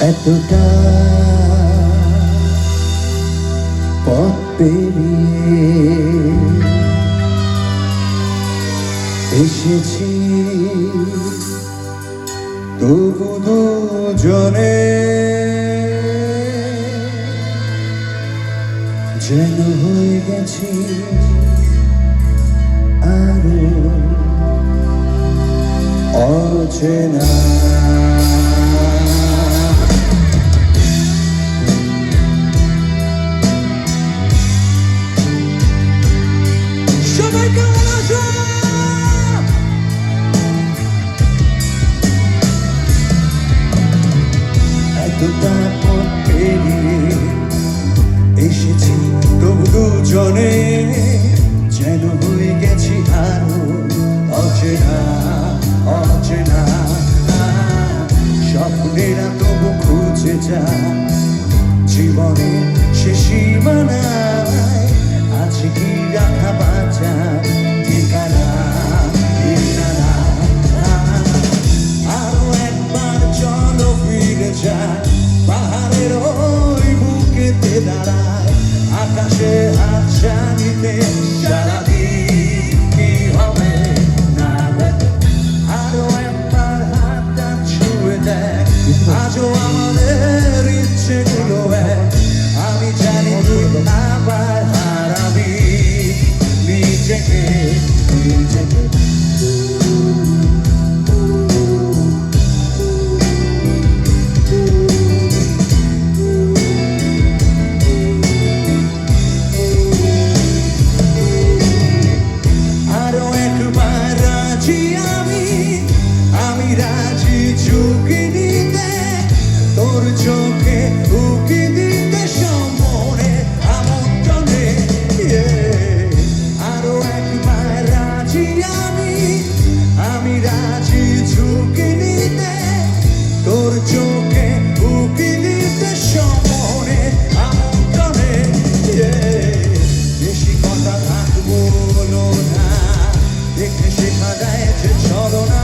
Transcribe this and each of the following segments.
এতটা পথ পেরিয়ে এসেছি, তবু দুজনে যেন হয়ে গেছি আরো অচেনা। এতটা পথ পেরিয়ে এসেছি, তবু দুজনে যেন হয়ে গেছি আরো অচেনা অচেনা। স্বপ্নেরা তবু খুঁজে যায় জীবনে সে সীমানায়, আছে কি রাখা বাঁচা ঠিকানা ঠিকানা। আরো একবার চলো ফিরে যায়, পাহাড়ের ওই বুকেতে দাঁড়ায়, আকাশে হাত ছানিতে সারাদিন কি হবে না। আরো একবার হাতটা ছুঁয়ে দেয়, আজও আমাদের ইচ্ছেগুলো এক। আমি জানি তুই আবার হারাবি নিজেকে নিজেকে। আমি রাজি ঝুঁকি নিতে, তোর চোখে উকি দিতে সম্মনে আমন্ত্রণে। আরো একবার রাজি আমি রাজি ঝুঁকি নিতে, তোর চোখে উকি দিতে সম্মনে আমন্ত্রণে। বেশি কথা থাকবো না, দেখে শেখা যায় যে চলো না,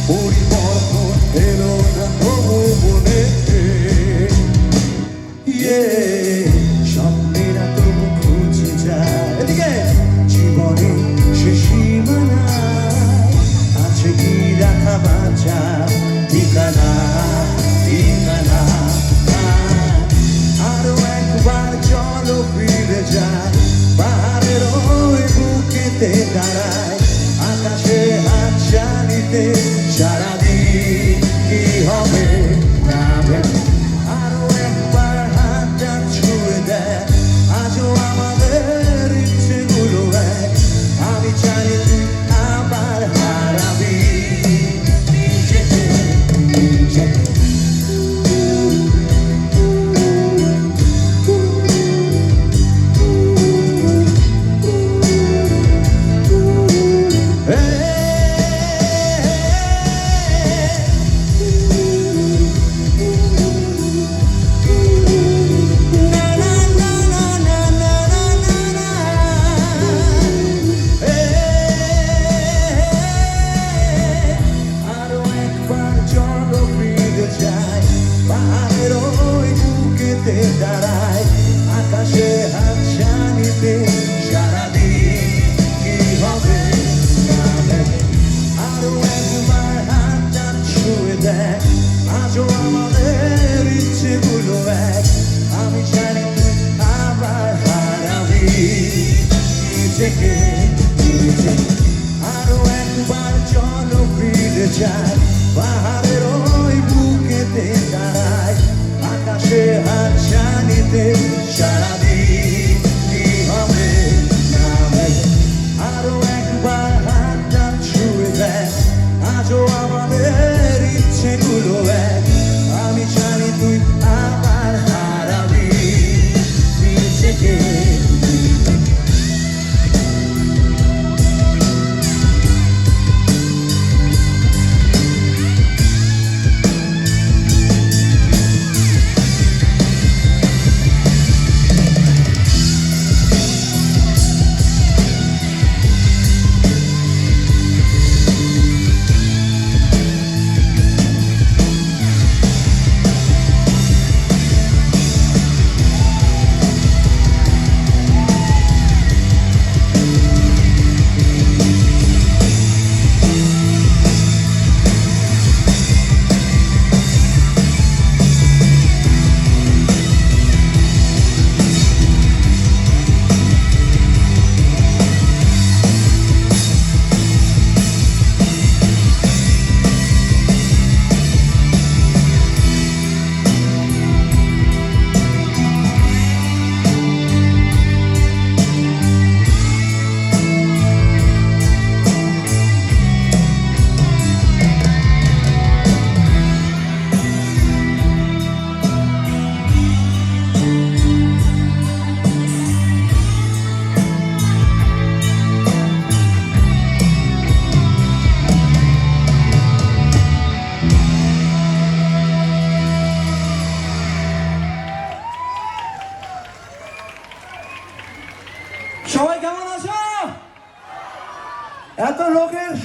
পরিবর্তন এলো না তবু মনে। স্বপ্নেরা তবু খুঁজে যায় এদিকে জীবনে সে সীমানায়, আছে কি রাখা বাঁচা ঠিকানা ঠিকানা। আরো একবার চলো ফিরে যায়, পাহাড়ের ওই বুকেতে দাঁড়ায়, আকাশে হাত ছানিতে সারাদিন কি হবে না। আরো একবার হাতটা ছুঁয়ে দেয়, আজও আমাদের ইচ্ছেগুলো এক। আমি জানি তুই আবার হারাবি নিজেকে নিজেকে। পাহাড়ের ওই বুকেতে দাঁড়ায়, আকাশে হাত ছানিতে সারাদিন কি হবে না। আরো একবার হাতটা ছুঁয়ে দেয়, আজও আমাদের ইচ্ছেগুলো এক। আমি জানি তুই আবার হারাবি নিজেকে নিজেকে। আরো একবার চলো ফিরে যায়, পাহাড়ের ওই বুকেতে দাঁড়ায়, আকাশে হাত ছানিতে সারাদিন কি হবে না। আরো একবার হাতটা ছুঁয়ে দেয়, আজও আমাদের ইচ্ছেগুলো এক। আমি জানি তুই আবার হারাবি নিজেকে।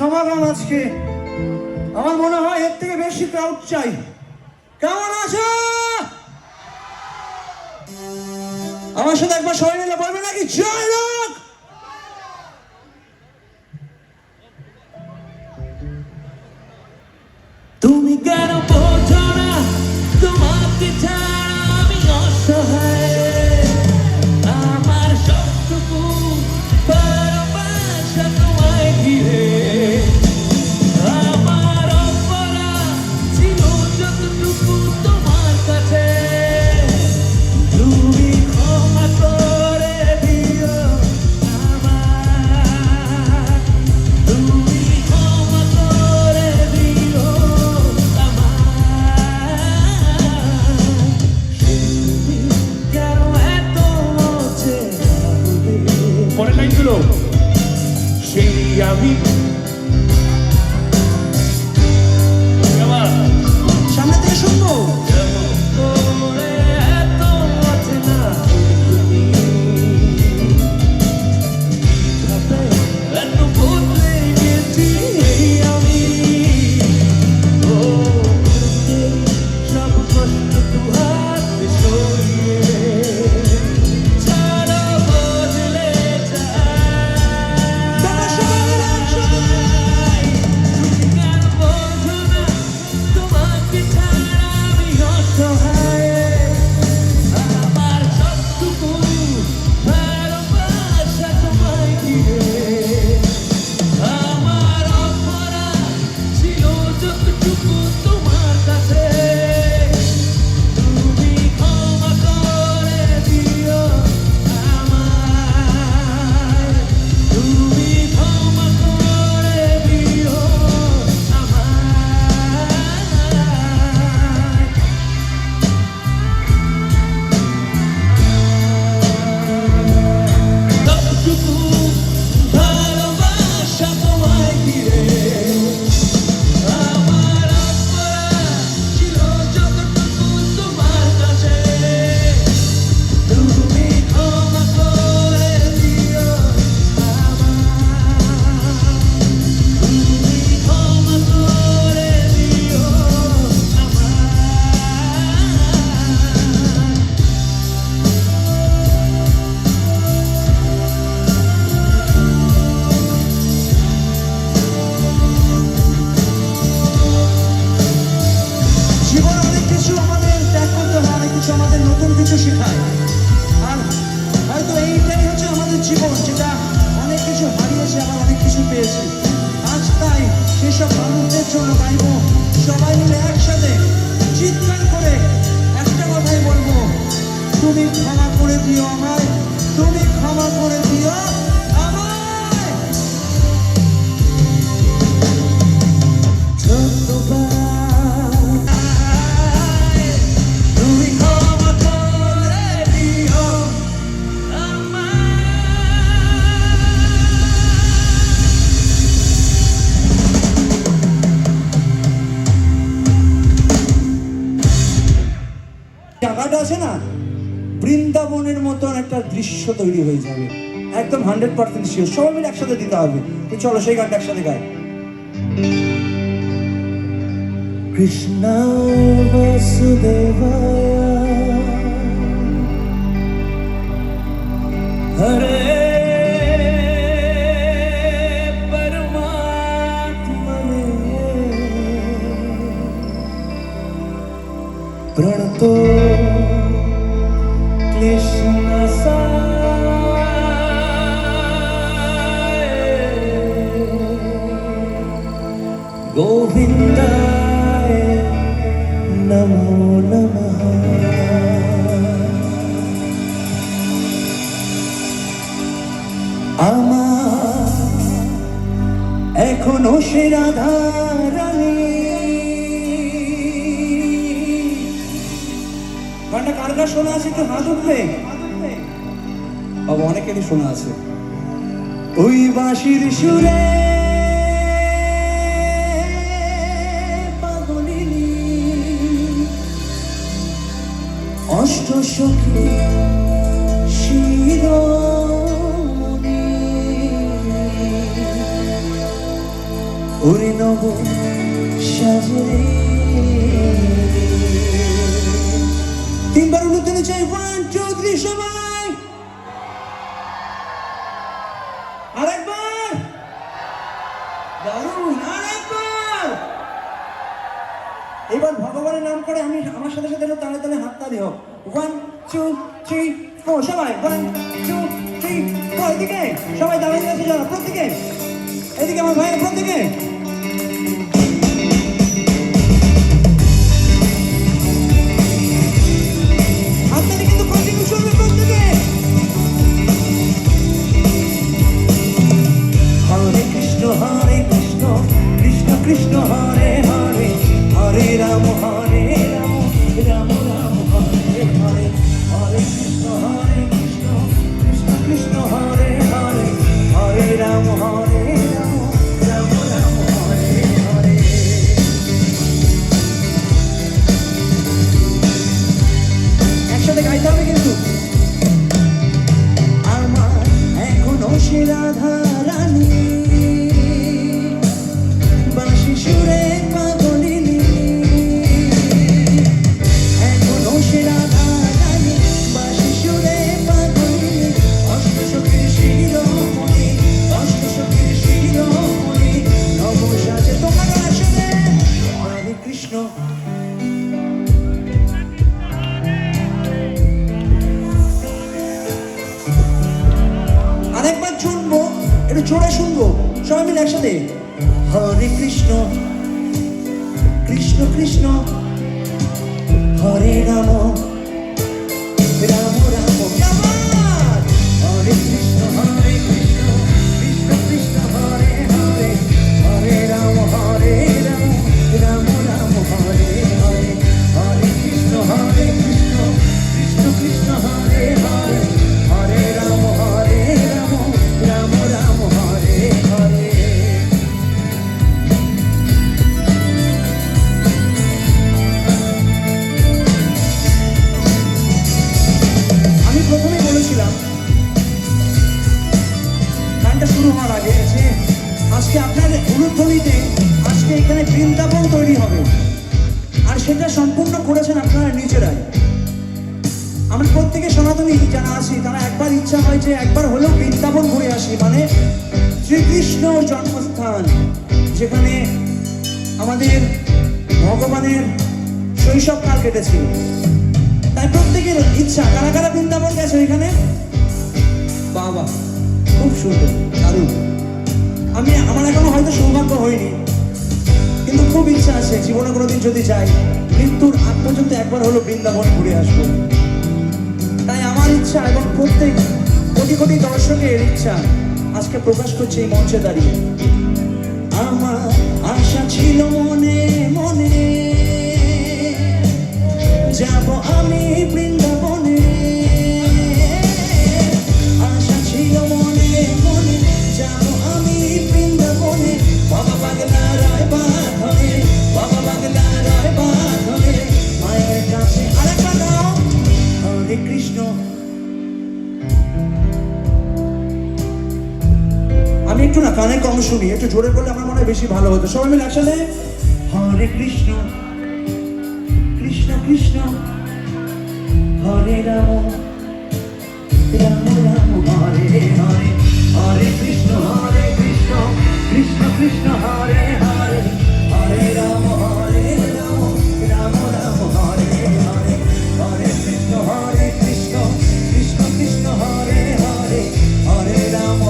সমাগম আজকে, আমার মনে হয় এর থেকে বেশি ক্রাউড চাই। কেমন আছো? আমার সাথে একবার সবাই মিলে বলবে নাকি জয় লোক? তুমি কেন বোঝো না তোমাকে ছাড়া আমি অসহায়, আমার সবটুকু ভালোবাসা তোমায় ঘিরে, আমার অপরাধ ছিল যতটুকু তোমার কাছে, তুমি ক্ষমা করে দিও আমায়, তুমি ক্ষমা করে দিও পরের লাইনগুলো সেই আমি সামনে থেকে শুনবো। আমাদের নতুন কিছু শেখায়, আর হয়তো এইটাই হচ্ছে আমাদের জীবন, যেটা অনেক কিছু হারিয়েছে আবার অনেক কিছু পেয়েছি। আজ তাই সেসব মানুষদের জন্য গাইব, সবাই মিলে একসাথে চিৎকার করে একটা কথাই বলবো, তুমি ক্ষমা করে দিও আমায়, তুমি ক্ষমা করে দিও আমায়। জায়গাটা আছে না, বৃন্দাবনের মতন একটা দৃশ্য তৈরি হয়ে যাবে, একদম 100% শিওর। সবাই মিলে একসাথে দিতে হবে। তো চলো সেই গানটা একসাথে গাই। কৃষ্ণ বাসুদেবায় হরে পরমাত্মনে প্রণতো গোবিন্দায় নমো নমঃ। আমার এখনো সে রাধা রানী। গানটা কার কার শোনা আছে একটু হাত উঠবে? বাবা অনেকেরই শোনা আছে। ওই বাঁশির সুরে অষ্টসখী শিরোমণি ওরে নব সাজরে। তিনবার উলুধ্বনি চাই, 1 2 3 সবাই। আরেকবার, দারুণ, আরেকবার। এবার ভগবানের নাম করে আমি আমার সাথে সাথে তালে তালে হাত তালি হোক। 1 2 3 4 সবাই 1 2 3 4। এদিকে সবাই দাঁড়িয়ে আছে যারা, প্রত্যেকে এদিকে আমার ভাইয়ের প্রত্যেকে। হাততালি কিন্তু কন্টিনিউ চলবে প্রত্যেকে। হরে কৃষ্ণ কৃষ্ণ কৃষ্ণ হরে হরে, হরে রাম রাম রাম হরে হরে, হরে কৃষ্ণ কৃষ্ণ কৃষ্ণ হরে হরে, হরে রাম রাম রাম হরে হরে। একসাথে গাইতে হবে কিন্তু। আমার এখনো সে রাধা রানী, বাঁশি সুরে পাগলিনী। এখনো সে রাধা রানী, বাঁশি সুরে পাগলিনী। অষ্টসখীর শিরোমণি, অষ্টসখীর শিরোমণি। নব সাজে তোমার আসনে, হরে কৃষ্ণ। আরেকবার শুনবো, একটু জোরে শুনবো সবাই মিলে একসাথে। হরে কৃষ্ণ কৃষ্ণ কৃষ্ণ হরে রাম রাম রাম। হরে কৃষ্ণ কৃষ্ণ কৃষ্ণ হরে হরে, হরে রাম রাম রাম হরে হরে, হরে কৃষ্ণ কৃষ্ণ কৃষ্ণ হরে হরে, হরে রাম রাম রাম হরে হরে। আমি প্রথমে বলেছিলাম গানটা শুরু হওয়ার আগে যে আজকে আপনার উলুধ্বনিতে আজকে এখানে বৃন্দাবন তৈরি হবে, আর সেটা সম্পূর্ণ করেছেন আপনারা নিজেরাই। আমরা প্রত্যেকে সনাতনী যারা আছি তারা একবার ইচ্ছা হয় যে একবার হলেও বৃন্দাবন ঘুরে আসি, মানে শ্রীকৃষ্ণর জন্মস্থান, যেখানে আমাদের ভগবানের শৈশবকাল কেটেছিল। তাই প্রত্যেকের ইচ্ছা। কারা কারা বৃন্দাবন গেছে এখানে? বাবা, খুব সুন্দর, দারুণ। আমার এখনো হয়তো সৌভাগ্য হয়নি, কিন্তু খুব ইচ্ছা আছে জীবনে কোনোদিন যদি যাই, মৃত্যুর আগ পর্যন্ত একবার হলো বৃন্দাবন ঘুরে আসবো। তাই আমার ইচ্ছা এবং প্রত্যেক কোটি কোটি দর্শকের ইচ্ছা আজকে প্রকাশ করছে এই মঞ্চে দাঁড়িয়ে। আমার আশা ছিল মনে মনে, যাব আমি বৃন্দাবনে। আশা ছিল মনে মনে, যাব আমি বৃন্দাবনে। বাবা পাগলা রায় বাঁধনে, বাবা পাগলা রায় বাঁধনে, মায়ের কাছে। আরেকবার নাও, হরে কৃষ্ণ। আমি একটু না কানে কম শুনি, একটু জোরে বললে আমার মনে হয় বেশি ভালো হতো। সবাই মিলে একসাথে হরে কৃষ্ণ কৃষ্ণ কৃষ্ণ হরে রাম রাম রাম হরে হরে, হরে কৃষ্ণ কৃষ্ণ কৃষ্ণ হরে হরে, হরে রাম রাম রাম হরে হরে, হরে কৃষ্ণ কৃষ্ণ কৃষ্ণ হরে হরে, হরে রাম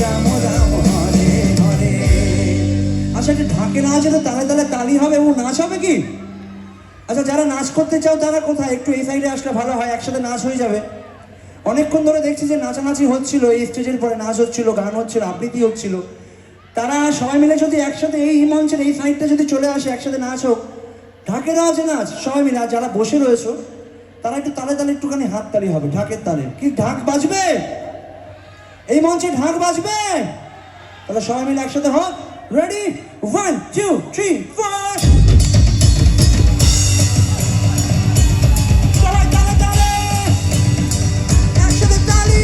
রাম রাম হরে হরে। আচ্ছা, যে ঢাকে নাচ আছে তালে তালে তালি হবে এবং নাচ হবে কি? আচ্ছা, যারা নাচ করতে চাও তারা কোথায়? একটু এই সাইডে আসলে ভালো হয়, একসাথে নাচ হয়ে যাবে। অনেকক্ষণ ধরে দেখছি যে নাচানাচি হচ্ছিল, এই স্টেজের পরে নাচ হচ্ছিল, গান হচ্ছিল, আবৃত্তি হচ্ছিল। তারা সবাই মিলে যদি একসাথে এই মঞ্চের এই সাইডটা যদি চলে আসে, একসাথে নাচ হোক, ঢাকের নাচ নাচ সবাই মিলে। আর যারা বসে রয়েছো তারা একটু তালে তালে একটুখানি হাত তালি হবে, ঢাকের তালে। কি ঢাক বাজবে? এই মঞ্চে ঢাক বাজবে? তাহলে সবাই মিলে একসাথে হোক। রেডি, 1 2 3 4। সবাই তালে তালে, একসাথে তালি।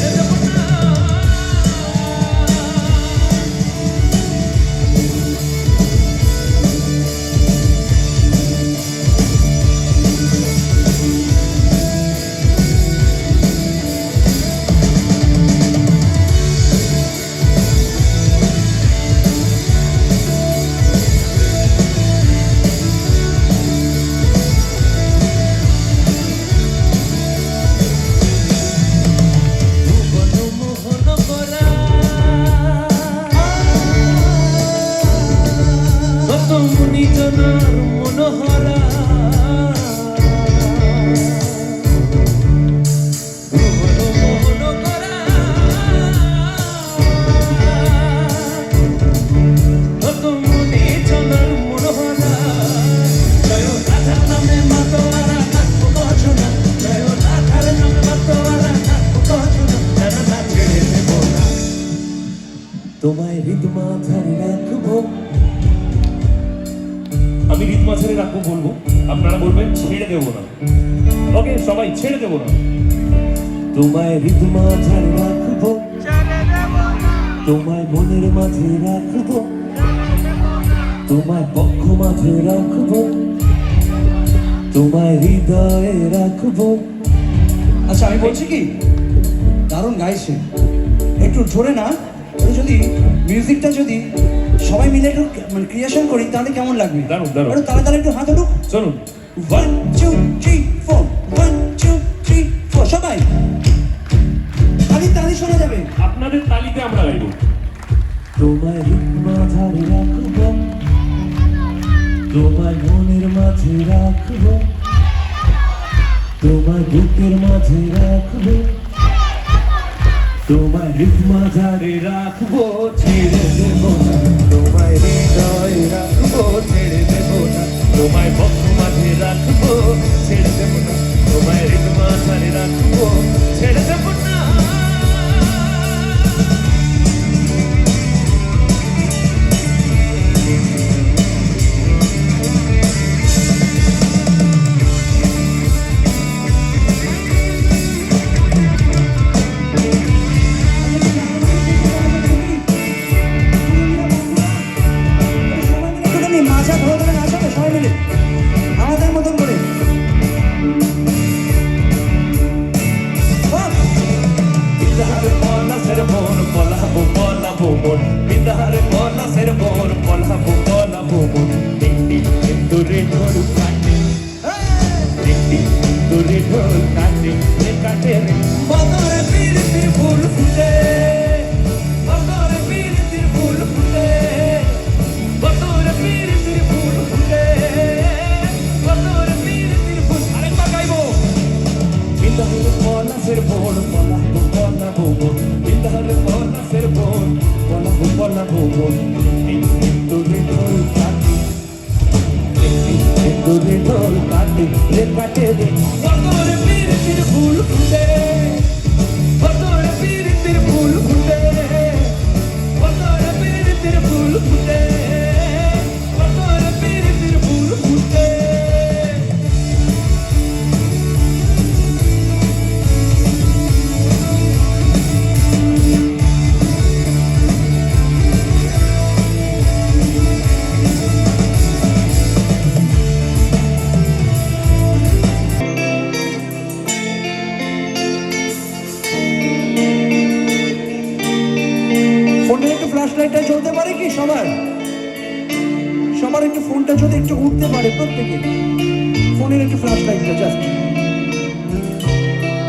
তোমায় হৃদ মাঝারে রাখবো। আমি হৃদ মাঝারে রাখবো বলবো, আপনারা বলবেন ছেড়ে দেবো না। ওকে সবাই, ছেড়ে দেবো না। তোমায় হৃদ মাঝারে রাখবো, তোমায় মনের মাঝে রাখবো, তোমায় পক্ষ মাঝে রাখবো, তোমায় হৃদয়ে রাখবো। আচ্ছা আমি বলছি কি, দারুণ গাইছে, একটু জোরে না, ওই যদি মিউজিকটা যদি সবাই মিলে একটু মানে ক্রিয়েশন করি তাহলে কেমন লাগবে? দারুণ, দারুণ। একটু তালে তালে একটু হাত উঠুক। চলুন 1 2 3 4 1 2 3 4 সবাই তালি তালি শোনা যাবে। আপনাদের তালিতে আমরা গাইবো। তোমায় হৃদ মাঝারে রাখবো, তোমায় মনের মাঝে রাখবো, তোমায় বুকের মাঝে রাখবো, তোমায় হৃদ মাঝারে রাখবো, ছেড়ে দেবো না, তোমায় হৃদয়ে রাখবো, ছেড়ে দেবো না, তোমায় পক্ষ মাঝে রাখবো, ছেড়ে দেবো না। তোমায় হৃদ মাঝারে রাখবো, ছেড়ে দেবো না। একটুখানি মাঝা ধরে ধরে নাচাবে সবাই মিলে আমাদের মতন করে। বিদারে পলা সের মন পলাবো পলাবো মন, বিদারে পলা সের মন পলাবো পলাবো মন। টিংটি দূরে ঢোল কাটে, টিংটি দূরে ঢোল কাটে, এ কাটে রে বদরে পীড়িতির ফুল ফুটে, বদরে পীড়িতির ফুল ফুটে, বদরে পীড়িতির ফুল ফুটে, বদরে পীড়িতির ফুল। আরেকবার গাইবো। বিদারে পলা সের মন পলাবো পলাবো মন, বিদারে পলা সের মন পলাবো পলাবো মন। টিংটি দূরে ঢোল কাটে, দূরে ঢোল কাটে, রে কাটে রে বদরে পীড়িতির ফুল ফুটে, বদরে পীড়িতির ফুল ফুটে, বদরে পীড়িতির ফুল ফুটে, বদরে পীড়িতির ফুল ফুটে। ফোনে একটু ফ্ল্যাশ লাইটটা জ্বলতে পারে কি সবার? সবার একটু ফোনটা যদি একটু উঠতে পারে প্রত্যেকে, ফোনের একটু ফ্ল্যাশ লাইটটা জাস্ট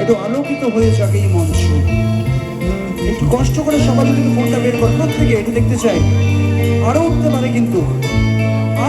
একটু আলোকিত হয়ে যাবে এই মঞ্চ। একটু কষ্ট করে সবাই যদি ফোনটা বের করে প্রত্যেকে একটু দেখতে চাই, আরো উঠতে পারে কিন্তু।